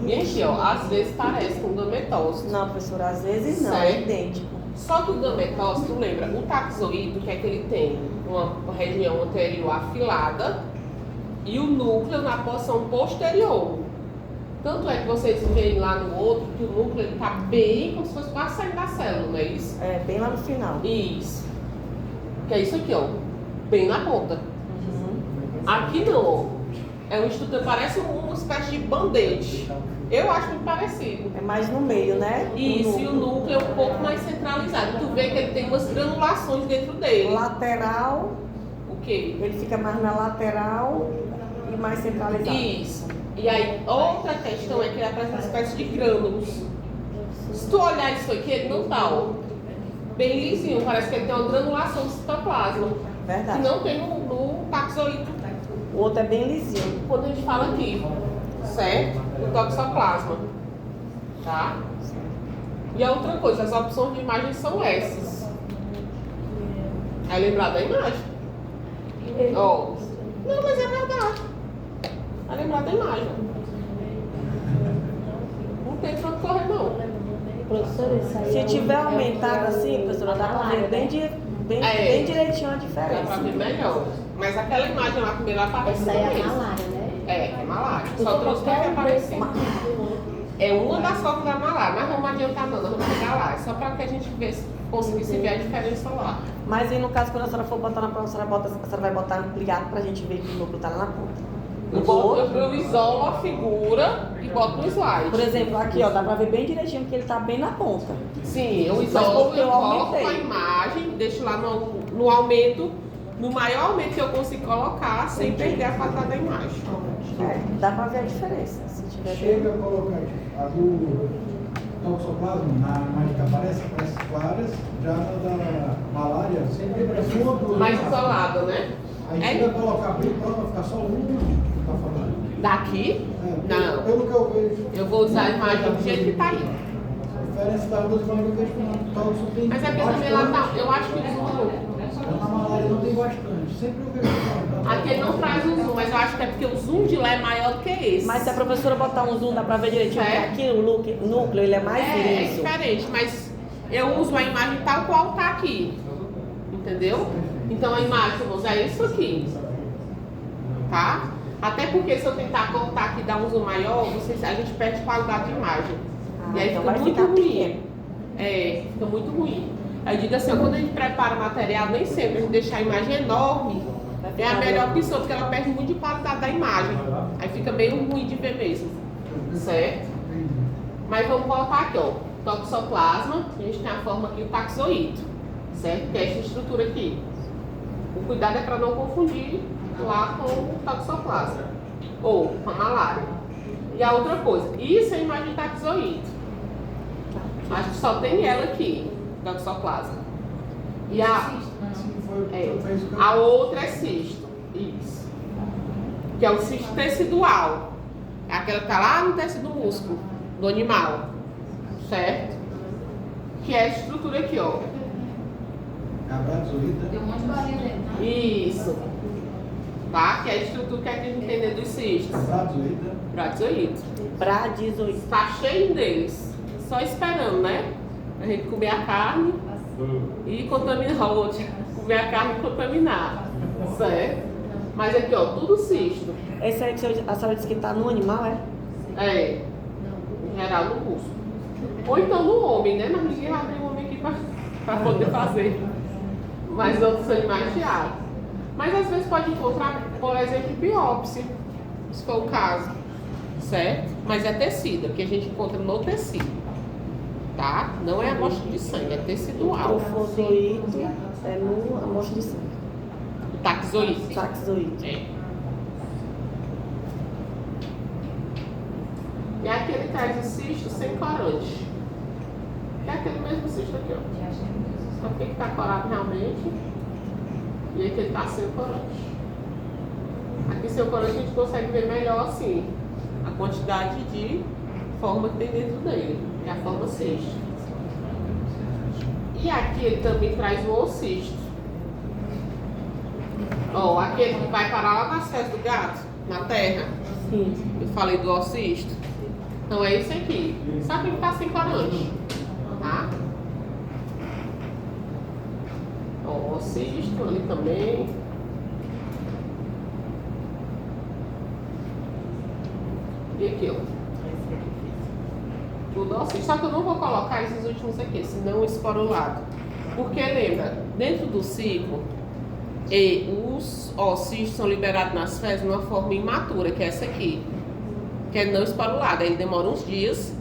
Gente, ó, às vezes parece com gametócito. Não, professora, às vezes não, é Certo. idêntico. Só que o gametócito, lembra, o taxoide, o que é que ele tem? Uma região anterior afilada e o núcleo na porção posterior. Tanto é que vocês veem lá no outro que o núcleo está bem como se fosse quase saindo da célula, não é isso? É, bem lá no final. Isso. Que é isso aqui, ó. Bem na ponta. Aqui não, ó. É uma estrutura, parece uma espécie de band-aid. Eu acho muito parecido. É mais no meio, né? Isso, e o núcleo é um pouco mais centralizado. Tu vê que ele tem umas granulações dentro dele. Lateral, O quê? ele fica mais na lateral e mais centralizado. Isso. E aí, outra questão é que ele apresenta uma espécie de grânulos. Se tu olhar isso aqui, ele não tá, ó, bem lisinho. Parece que ele tem uma granulação de citoplasma. Que Verdade. não tem no taxoide. O outro é bem lisinho. Quando a gente fala aqui, certo? O toxoplasma. Tá? E a outra coisa, as opções de imagem são essas. É lembrar da imagem? Ó. Não, mas é verdade. É lembrar da imagem. Não tem pra onde correr, não. Professora, isso aí Se tiver aumentado assim, professora, dá pra ver bem bem direitinho a Dá pra diferença. ver melhor. Mas aquela imagem lá primeiro aparece Essa aí é a mesmo. malária, né? É malária. Só trouxe pra aparecer. É uma das formas da malária, mas não vamos adiantar não, nós vamos chegar lá. É só para que a gente conseguisse ver a diferença lá. Mas aí no caso, quando a senhora for botar na prova, a senhora vai botar ampliado pra gente ver que o núcleo tá lá na ponta. Eu isolo a figura e boto no slide. Por exemplo, aqui ó, dá pra ver bem direitinho que ele tá bem na ponta. Sim, eu Mas isolo, porque eu eu coloco aumentei. a imagem, deixo lá no aumento, no maior aumento que eu consigo colocar, sem perder a qualidade da imagem. É, dá pra ver a diferença. Se tiver Chega a colocar a do toxoplasma na imagem que aparece claras, já na da malária, sempre parece uma duas. Mais isolada, né? Aí É. chega a colocar bem pronto, ficar só uma que tá falando. Daqui? É, Não. Pelo que eu vejo. Eu vou usar a imagem do jeito que tá aí. A diferença das duas imagens eu vejo que no toxo tem Mas é porque também lá tá, eu acho que o zoom, Na malária não tem bastante. Sempre eu vejo. aqui ele não traz o zoom, mas eu acho que é porque o zoom de lá é maior do que esse. Mas se a professora botar um zoom, dá pra ver direitinho, porque aqui o núcleo ele é mais é liso. diferente, mas eu uso a imagem tal qual tá aqui. Entendeu? Então a imagem eu vou usar isso aqui. Tá? Até porque se eu tentar cortar aqui e dar um zoom maior, a gente perde qualidade de imagem. Ah, e aí então fica vai muito ficar ruim. pequeno. É, fica muito ruim. Aí eu digo assim, ó, quando a gente prepara o material, nem sempre a gente deixar a imagem enorme. É a melhor opção, porque ela perde muito de qualidade da imagem. Aí fica meio ruim de ver mesmo. Certo? Mas vamos voltar aqui, ó. Toxoplasma, a gente tem a forma aqui, o taxoide. Certo? Que é essa estrutura aqui. O cuidado é para não confundir lá com o toxoplasma. Ou com a malária. E a outra coisa, isso é a imagem taxoide. Acho que só tem ela aqui, toxoplasma. E a outra é cisto. Isso. Que é o cisto tecidual. É aquela que está lá no tecido músculo do animal. Certo? Que é a estrutura aqui, ó. Abrazoída. Tem um monte de barrinha dentro. Isso. Tá? Que é a estrutura que a gente entende dos cistos. Abrazoída. Bradizoide. Bradizoide. Está cheio deles. Só esperando, né? A gente comer a carne e contaminar o outro. Comer a carne e contaminar. Certo? Mas aqui, ó, tudo cisto. Esse aí que a senhora disse que tá no animal, é? É. Em geral, no músculo. Ou então no homem, né? Mas ninguém vai abrir o homem aqui pra poder fazer. Mas outros são imagiados. Mas às vezes pode encontrar, por exemplo, biópsia, se for o caso, certo? Mas é tecido, que a gente encontra no tecido, tá? Não é amostra de sangue, é tecidual. O trofozoito é no amostra de sangue. O taxoide. Taxoide. É. E aqui ele traz o cisto sem corante. Que é aquele mesmo cisto aqui, ó. Só que ele tá corado realmente. E aqui ele está sem o corante. Aqui sem o corante a gente consegue ver melhor assim a quantidade de forma que tem dentro dele, que é a forma cisto. E aqui ele também traz o oocisto. Ó, aquele que vai parar lá nas fezes do gato, na terra. Sim. Eu falei do oocisto. Então é esse aqui. Só que ele está sem corante, tá? Ó, oocisto ali também. E aqui, ó. Tudo oocisto. Só que eu não vou colocar esses últimos aqui, senão esporulado. Porque lembra, dentro do ciclo, os ocistos são liberados nas fezes de uma forma imatura, que é essa aqui. Que é não esporulada. Ele demora uns dias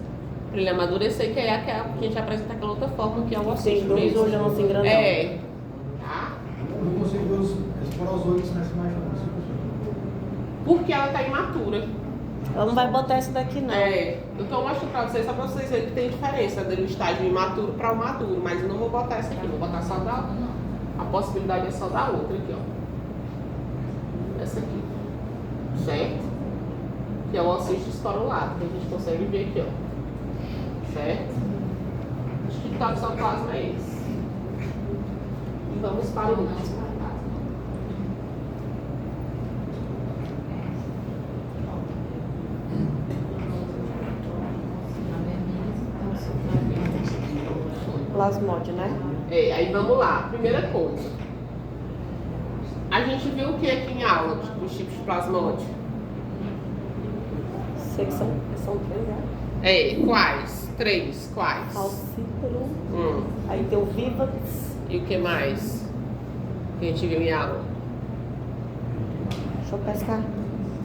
para ele amadurecer, que é a que a gente apresenta aquela outra forma, que é o Tem ocisto dois mesmo. olhão assim grandão. É. Tá? Eu não consigo ver os esporozoides nessa imagem, não consigo ver. Porque ela tá imatura. Ela não vai botar essa daqui, não. É. Eu tô mostrando pra vocês, só pra vocês verem que tem diferença do estágio imaturo para o maduro. Mas eu não vou botar essa aqui, vou botar só da. A possibilidade é só da outra aqui, ó. Essa aqui. Certo? Que é o oocisto esporulado, que a gente consegue ver aqui, ó. Certo? Acho que o toxoplasma é esse. E vamos para o último. Plasmódio, né? É, aí vamos lá. Primeira coisa. A gente viu o que aqui em aula dos tipos de plasmódio? Sei que são três, né? É, quais? Três, quais? Falcíparo. Hum. Aí tem o Vivax. E o que mais? Que a gente viu em aula? Deixa eu pescar.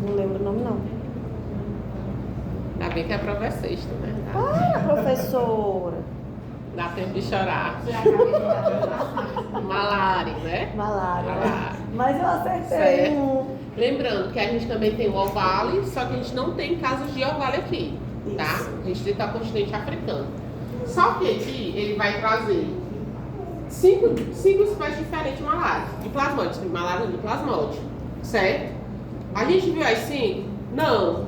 Não lembro o nome, não. Ainda bem que a prova é sexta, né? Ah, professora. Dá tempo de chorar. Malária, né? Malária. Malária. Mas eu acertei Certo. um. Lembrando que a gente também tem o ovale, só que a gente não tem casos de ovale aqui, tá? Isso. A gente tem o continente africano. Só que aqui ele vai trazer cinco espécies diferentes de malária, de plasmódio, de malária de plasmódio, certo? A gente viu as 5? Não.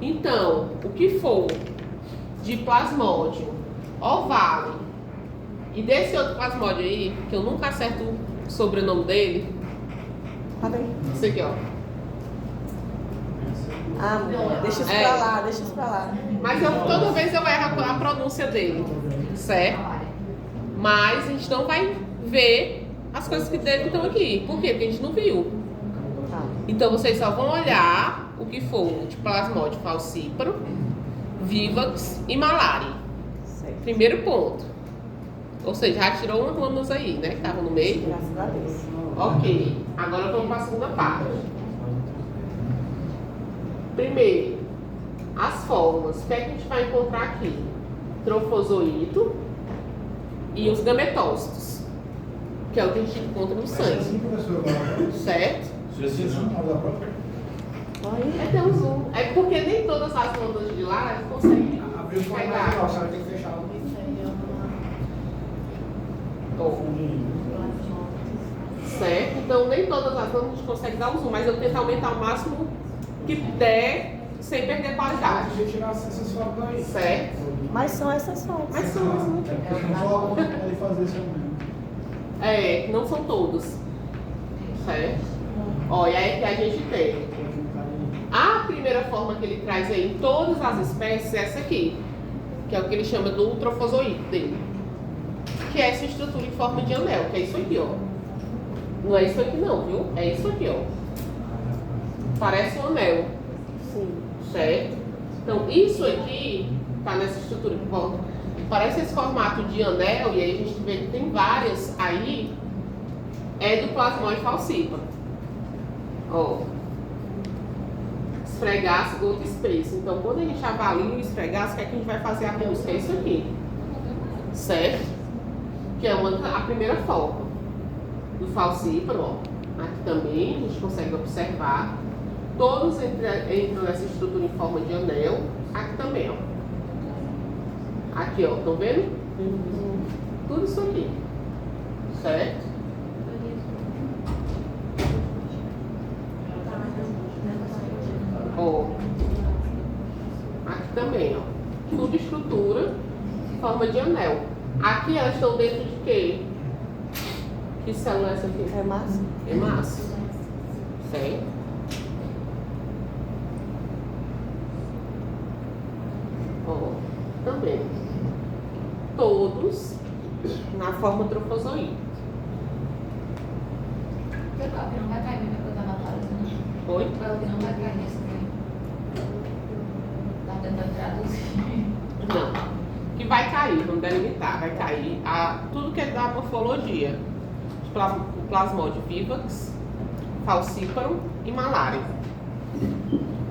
Então, o que for de plasmódio, ovale e desse outro plasmódio aí, que eu nunca acerto o sobrenome dele, Tá bem? esse aqui, ó. Ah, mulher, deixa isso É. pra lá, deixa isso pra lá. Mas toda vez eu erro a pronúncia dele, certo? Mas a gente não vai ver as coisas que dele estão aqui. Por quê? Porque a gente não viu. Tá. Então vocês só vão olhar o que for de plasmódio falcíparo, Vivax e malária. Certo. Primeiro ponto. Ou seja, já tirou umas lâminas aí, né? Que estavam no meio. Graças a Deus. Ok. Agora vamos para a segunda parte. Primeiro, as formas. O que é que a gente vai encontrar aqui? Trofozoito e os gametócitos, que é o que a gente encontra no sangue, Sim, professor, agora. certo? Sim, na aula da prova. Olha. É ter um zoom. É porque nem todas as lâminas de lá conseguem Abriu o formato pegar. igual, você vai ter que fechar. Certo? Então nem todas as lâminas a gente consegue dar um zoom, mas eu tento aumentar o máximo que der sem perder qualidade. Deixa eu tirar essas fotos daí. Certo? Mas são essas fotos. Mas são as É porque não só a pode fazer esse aumento. É, não são todos. Certo? Ó, e aí que a gente tem. A primeira forma que ele traz aí em todas as espécies é essa aqui, que é o que ele chama do trofozoito dele. Que é essa estrutura em forma de anel, que é isso aqui, ó. Não é isso aqui não, viu? É isso aqui, ó. Parece um anel, Sim. certo? Então isso aqui tá nessa estrutura que parece esse formato de anel, e aí a gente vê que tem várias aí é do plasmóide falcíparo. Ó. Esfregaço, gota space. Então, quando a gente avalia o esfregaço, o que é que a gente vai fazer a busca? É isso aqui. Certo? Que é a primeira forma. Do falcíparo, ó. Aqui também a gente consegue observar. Todos entram nessa estrutura em forma de anel. Aqui também, ó. Aqui, ó. Estão vendo? Tudo isso aqui. Certo? Ó. Aqui também, ó. Subestrutura em forma de anel. Aqui elas estão dentro de quê? Que célula é essa aqui? É massa? Hemácia. Certo? Ó. Também. Todos na forma trofozoide. Ela que não vai cair, né? Coisa na página. Oi? Ela que não vai cair nesse daí. Tá tentando traduzir. Não. Que vai cair, vamos delimitar, vai cair tudo que é da morfologia. O plasmódio vivax, falcíparo e malária.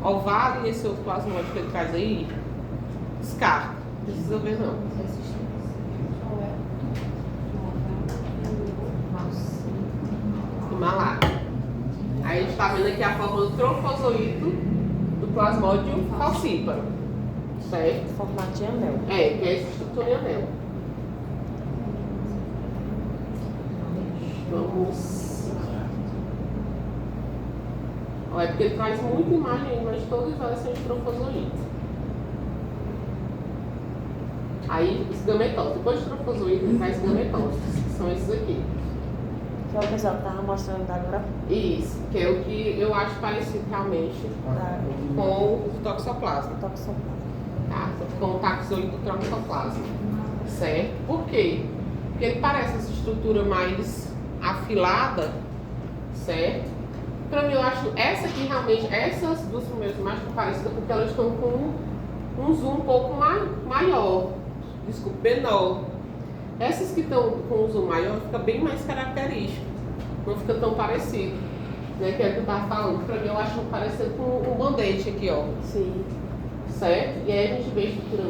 Ovário e esse outro plasmódio que ele traz aí, descarta. Não precisa ver não. E malária. Aí a gente está vendo aqui a forma do trofozoito do plasmódio falcíparo. Certo? Formato de anel. É, que é essa estrutura em anel. Vamos. Olha, é porque ele traz muita imagem aí, mas todas elas são de trofozoite. Aí, os gametócitos. Depois de trofozoite, ele traz gametócitos, que são esses aqui. Que é o que eu estava mostrando agora. Isso, que é o que eu acho parecido realmente Da com o toxoplasma. toxoplasma. Tá? Com o taxoide do toxoplasma. Certo? Por quê? Porque ele parece essa estrutura mais afilada, certo? Pra mim, eu acho essa aqui realmente, essas duas primeiras mais parecidas porque elas estão com um zoom um pouco maior, desculpa, menor. Essas que estão com um zoom maior fica bem mais característico, não fica tão parecido, né? Que é o que eu tava falando. Pra mim, eu acho parecido com um band-aid aqui, ó. Sim. Certo? E aí a gente vê a estrutura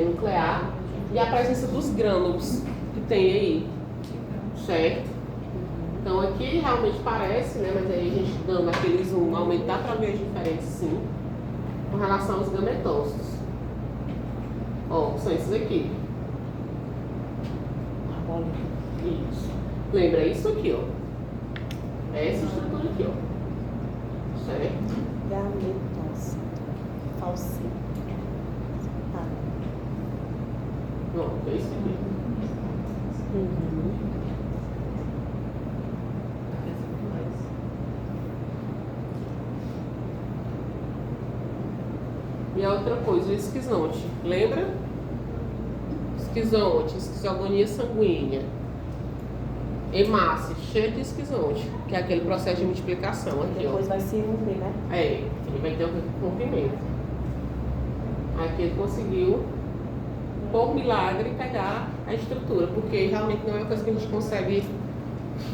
nuclear e a presença dos grânulos que tem aí, certo? Então aqui realmente parece, né? Mas aí a gente dando aquele zoom, aumentar para ver as diferenças sim, com relação aos gametócitos. Ó, são esses aqui. Isso. Lembra isso aqui, ó. É essa estrutura aqui, ó. Certo? Gametócito. Falcíparo. Tá. Pronto, é isso aqui. E a outra coisa, o esquizonte. Lembra? Esquizonte, esquizogonia sanguínea. Hemácia, cheia de esquizonte, que é aquele processo de multiplicação aqui, Depois ó. vai se romper, né? É, ele vai ter um rompimento. Aqui ele conseguiu, por milagre, pegar a estrutura, porque realmente não é uma coisa que a gente consegue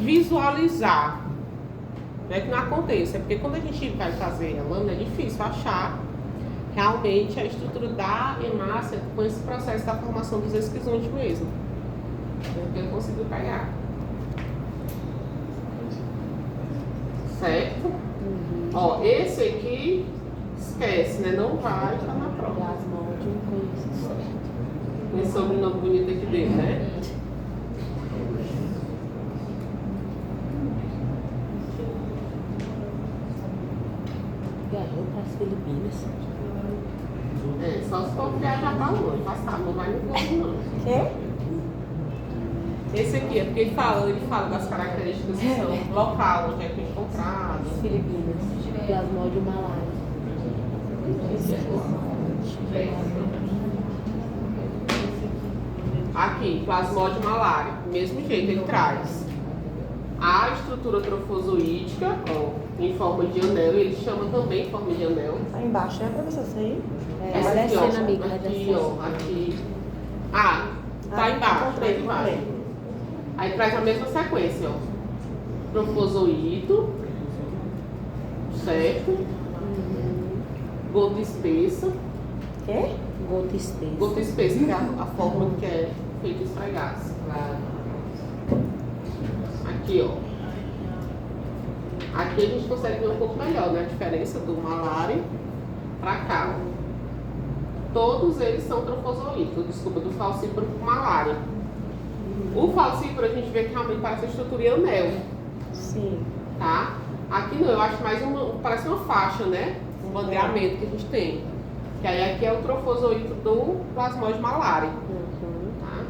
visualizar. Não é que não aconteça, é porque quando a gente vai fazer a lâmina é difícil achar realmente a estrutura da hemácia com esse processo da formação dos esquizontes mesmo. Porque ele conseguiu pegar. Certo? Ó, esse aqui, esquece, né? Não vai estar na prova. Plasmódio com Esse sobrenome bonito aqui dele, né? Viajou para as Filipinas. É, só se for viajar pra longe, passar, não vai no globo, não. Quê? Esse aqui é porque ele fala das características que são local, onde é que é encontrado. Filipinas. Plasmódio malária. Aqui, plasmódio malária, do mesmo jeito ele traz a estrutura trofozoítica, ó, em forma de anel, ele chama também forma de anel. Tá embaixo, né, professor? Isso aí? É, Essa vai aqui, ó, descendo, amiga, vai aqui, descendo. ó, aqui. Ah, tá embaixo, tá encontrei, embaixo. encontrei. Aí traz a mesma sequência, ó. trofozoito, certo? Gota espessa. Quê? Gota espessa. Gota espessa, que é a forma que é feito esfregaço. Aqui, ó. Aqui a gente consegue ver um pouco melhor, né? A diferença do malária para cá. Todos eles são trofozoítos, desculpa, do falcíparo para malária. O falcíparo a gente vê que realmente parece a estrutura em anel, Sim. tá? Aqui não, eu acho mais parece uma faixa, né? Um bandeamento que a gente tem. Que aí aqui é o trofozoito do plasmode malária, Uhum. tá?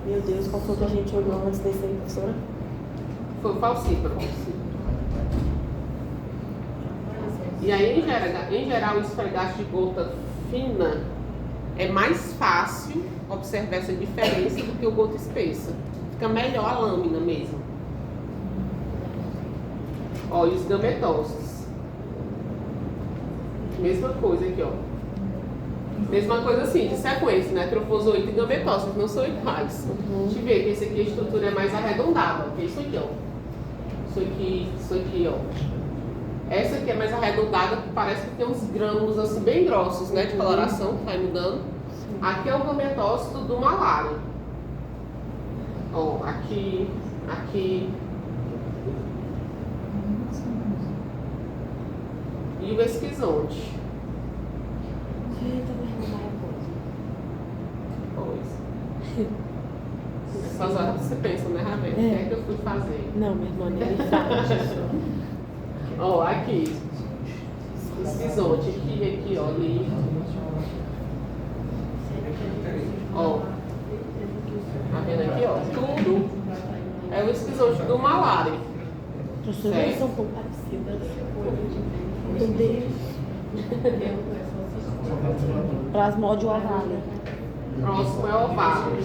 Meu Deus, qual foi o que a gente olhou antes desse aí, professora? Foi o falcíparo. E aí, em geral, o esfregaço de gota fina é mais fácil observar essa diferença do que o gota espessa. Fica melhor a lâmina mesmo. Ó, e os gametócitos. Mesma coisa aqui, ó. Mesma coisa assim, de sequência, né? Trofozoito e gametócitos não são iguais. A gente vê que esse aqui a estrutura é mais arredondada, ó. Que é isso aqui, ó. Isso aqui, ó. Essa aqui é mais arredondada, que parece que tem uns grânulos assim bem grossos, né? De coloração, que vai mudando. Aqui é o gametócito do malária. Ó, aqui. E o esquizonte. Pois. Essas horas você pensa, né, Ravel? O que é que eu fui fazer? Não, minha irmã, nem me fala disso. Ó, aqui. Esquizonte. Aqui, ó. Ali. Ó. Tá vendo aqui, ó? Tudo é o esquizonte do malária. Professora, eles são um pouco parecidas. Meu Deus. Plasmódio ovale. Próximo é ovale.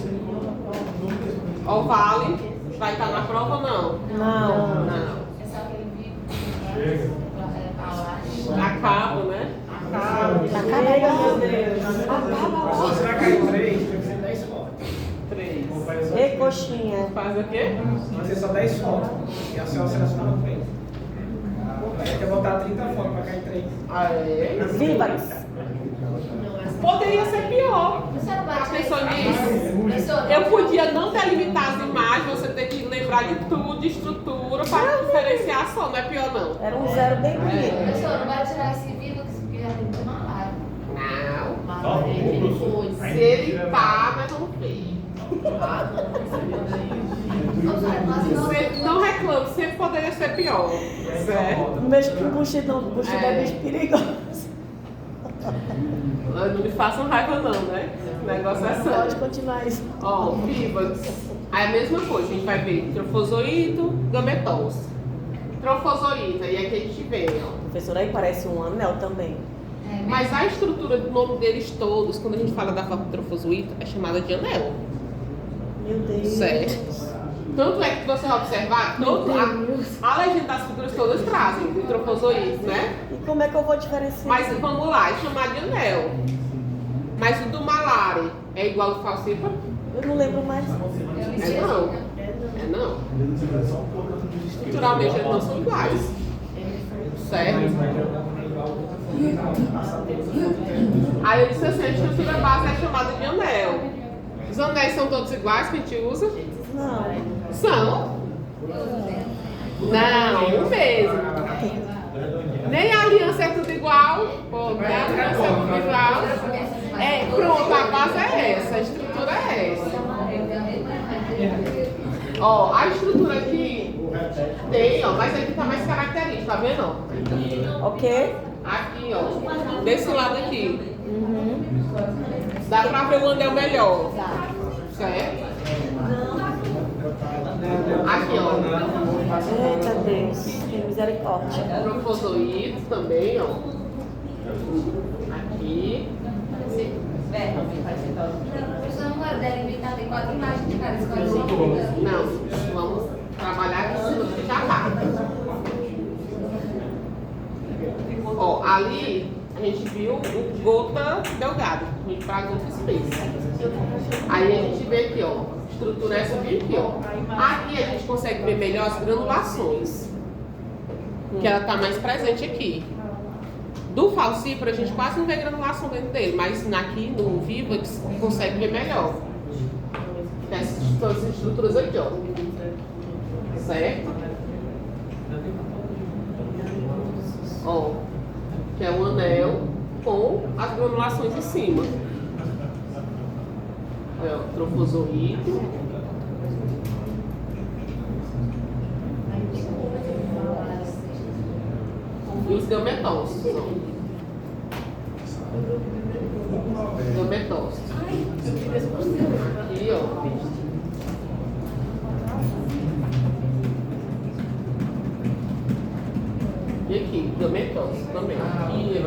Ovale vai estar na prova ou não? Não. Não. É só aquele vídeo. Acaba, né? Acaba, meu Deus. Se você vai cair 3, tem que ser 10 fotos. 3. Ei, coxinha. Faz o quê? Vai ser só 10 fotos. E a senhora seleciona 3. Aí quer botar 30 fotos para cair 3. Aê. Vivax. Poderia ser pior. Você não Já bate pensou nisso? nisso? Eu podia não delimitar as imagens, você ter que lembrar de tudo, de estrutura, para diferenciar só, não é pior não. Era um zero bem bonito. Professor, não vai tirar esse vídeo porque já tem muito malária. Não. Malária. Se ele tá, nós vamos ver. Você não reclame, sempre poderia ser pior. Certo? Não mexe com buchido, não. Buchido é bicho perigoso. Não me façam raiva não, né? O negócio é Pode sério. continuar isso. Ó, Vivax. Aí a mesma coisa, a gente vai ver trofozoito, gametócito. Trofozoito, aí aqui a gente vê, ó. Professora, aí parece um anel também. Mas a estrutura do nome deles todos, quando a gente fala da forma trofozoito, é chamada de anel. Meu Deus. Certo. Tanto é que você vai observar, a legenda das figuras todas trazem o trofozoito, né? E como é que eu vou diferenciar? Mas vamos lá, é chamado de anel. Mas o do malária é igual ao falcíparo? Eu não lembro mais. É não. É não. Estruturalmente eles não são iguais. Certo? Aí eu disse assim, a estrutura base é chamada de anel. Os anéis são todos iguais que a gente usa? Não. São. Não, o mesmo. Nem a aliança é tudo igual. Pô, nem a aliança é tudo igual. É, pronto, a base é essa, a estrutura é essa. Ó, a estrutura aqui tem, ó, mas aqui tá mais característica, tá vendo? Ó? Ok? Aqui, ó, desse lado aqui. Dá pra ver o anel melhor. Certo? Aqui, ó. Eita Deus. Tem misericórdia. Trofozoídos também, ó. Aqui. Professor, não vai delimitar, tem 4 imagens de cada escola. Não, vamos trabalhar aqui em cima do que já tá. Ó, ali a gente viu o gota delgada, a gente para gota espessa. Aí a gente vê aqui, ó, estrutura essa bem aqui, ó. Aqui a gente consegue ver melhor as granulações, que ela tá mais presente aqui. Do falcíparo a gente quase não vê granulação dentro dele, mas aqui no Vivax consegue ver melhor. Essas estruturas aqui, ó. Certo? Ó, que é um anel com as granulações em cima. Olha, ó, trofozoito. E os gametócitos, ó. Gametócitos. Aqui, ó. E aqui, gametócitos também. Aqui.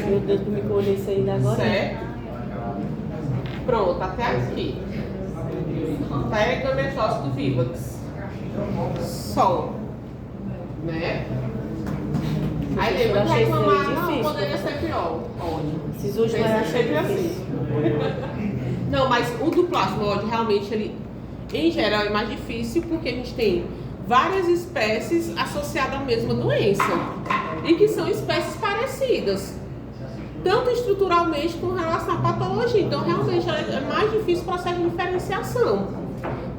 Meu Deus, que me colhei isso ainda agora. Certo? Pronto, até aqui. Tá aí gametócito Vivax. Só. Né? Aí lembra de reclamar, não, poderia ser pior. Ótimo. Esses últimos eu achei sempre assim. Não, mas o do plasmódio realmente ele, em geral, é mais difícil porque a gente tem várias espécies associadas à mesma doença e que são espécies parecidas, tanto estruturalmente com relação à patologia. Então, realmente, é mais difícil o processo de diferenciação,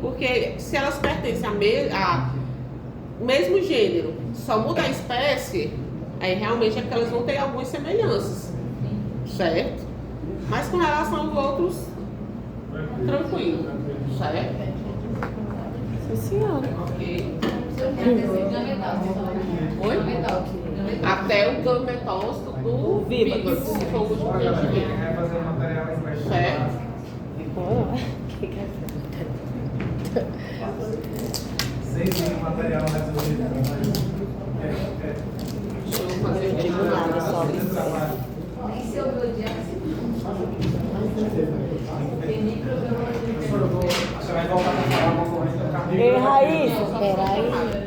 porque se elas pertencem ao mesmo gênero, só muda a espécie, aí realmente é que elas vão ter algumas semelhanças, certo? Mas com relação aos outros, tranquilo, certo? Sim, senhora. Ok. Oi? Até o gametócito do Vivax, que foi o último que a gente viu. Vai fazer um material em baixo. Certo? Sem material resolvido. Deixa eu fazer aqui. Digo nada, só. Nem se ouviu o dia. Tem microbiologia. Você vai voltar para falar uma corrente do carro. Ei, Raíssa. Peraí.